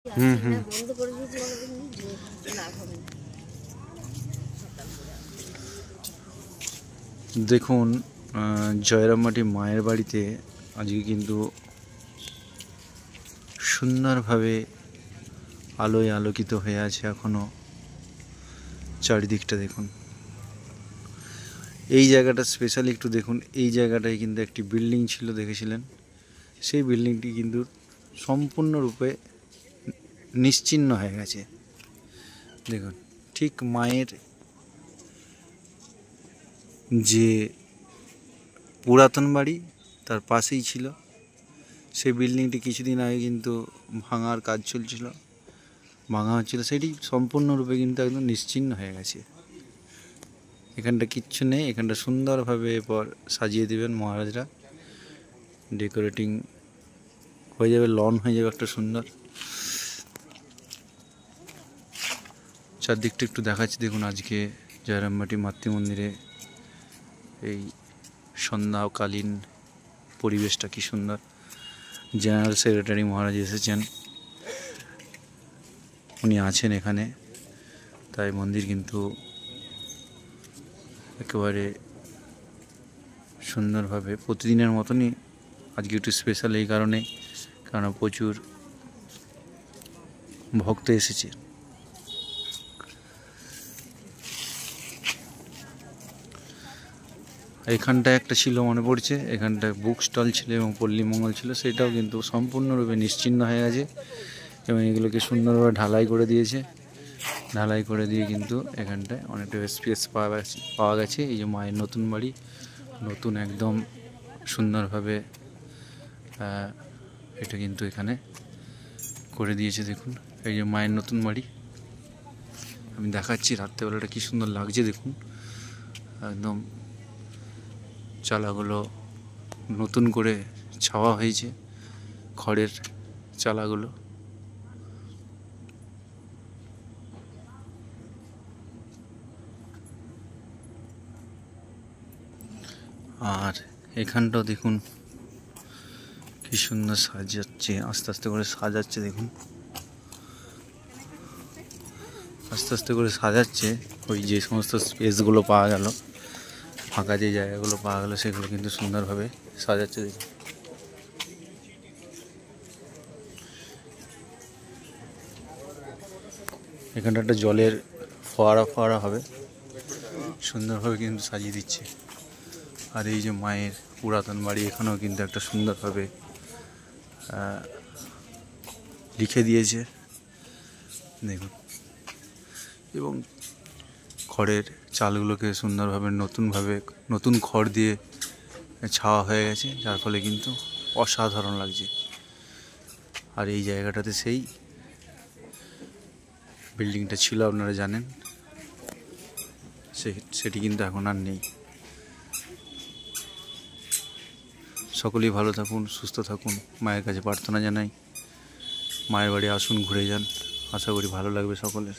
হুম হুম দেখুন জয়রামবাটি মায়ের বাড়িতে আজকে কিন্তু সুন্দরভাবে আলোয় আলোকিত হয়ে আছে। এখনো চারিদিকটা দেখুন। এই জায়গাটা স্পেশালি একটু দেখুন। এই জায়গাটায় কিন্তু একটি বিল্ডিং ছিল, দেখেছিলেন? সেই বিল্ডিংটি কিন্তু সম্পূর্ণরূপে নিশ্চিহ্ন হয়ে গেছে। দেখুন, ঠিক মায়ের যে পুরাতন বাড়ি তার পাশেই ছিল সেই বিল্ডিংটি। কিছুদিন আগে কিন্তু ভাঙার কাজ চলছিল, ভাঙা হচ্ছিল, সেটি সম্পূর্ণরূপে কিন্তু একদম নিশ্চিহ্ন হয়ে গেছে। এখানটা কিচ্ছু নেই। এখানটা সুন্দরভাবে এরপর সাজিয়ে দেবেন মহারাজরা। ডেকোরেটিং হয়ে যাবে, লন হয়ে যাবে একটা সুন্দর। চারদিকটা একটু দেখাচ্ছি দেখুন। আজকে জয়রামবাটি মাতৃমন্দিরে এই সন্ধ্যাকালীন পরিবেশটা কি সুন্দর। জেনারেল সেক্রেটারি মহারাজ এসেছেন, উনি আছেন এখানে। তাই মন্দির কিন্তু একেবারে সুন্দরভাবে প্রতিদিনের মতনই আজকে একটু স্পেশাল এই কারণে, কারণ প্রচুর ভক্ত এসেছে। এখানটায় একটা ছিল, মনে পড়ছে, এখানটায় বুক স্টল ছিল এবং পল্লী মঙ্গল ছিল, সেটাও কিন্তু সম্পূর্ণরূপে নিশ্চিহ্ন হয়ে গেছে এবং এগুলোকে সুন্দরভাবে ঢালাই করে দিয়েছে। ঢালাই করে দিয়ে কিন্তু এখানটায় অনেকটা স্পেস পাওয়া গেছে। এই যে মায়ের নতুন বাড়ি, নতুন একদম সুন্দরভাবে এটা কিন্তু এখানে করে দিয়েছে। দেখুন, এই যে মায়ের নতুন বাড়ি, আমি দেখাচ্ছি রাত্রেবেলাটা কি সুন্দর লাগছে। দেখুন, একদম চালাগুলো নতুন করে ছাওয়া হয়েছে, খড়ের চালাগুলো। আর এখানটাও দেখুন কি সুন্দর সাজাচ্ছে, আস্তে আস্তে করে সাজাচ্ছে। দেখুন, আস্তে আস্তে করে সাজাচ্ছে। ওই যে সমস্ত স্পেসগুলো পাওয়া গেল, ফাঁকা যে জায়গাগুলো পাওয়া গেল, সেগুলো কিন্তু সুন্দরভাবে সাজাচ্ছে। দেখুন, এখানটা একটা জলের ফোয়ারা হবে, সুন্দরভাবে কিন্তু সাজিয়ে দিচ্ছে। আর এই যে মায়ের পুরাতন বাড়ি, এখানেও কিন্তু একটা সুন্দরভাবে লিখে দিয়েছে দেখুন। এবং খড়ের চালগুলোকে সুন্দরভাবে নতুন খড় দিয়ে ছাওয়া হয়ে গেছে, যার ফলে কিন্তু অসাধারণ লাগছে। আর এই জায়গাটাতে সেই বিল্ডিংটা ছিল, আপনারা জানেন, সেটি কিন্তু এখন আর নেই। সকলেই ভালো থাকুন, সুস্থ থাকুন, মায়ের কাছে প্রার্থনা জানাই। মায়ের বাড়ি আসুন, ঘুরে যান, আশা করি ভালো লাগবে সকলের।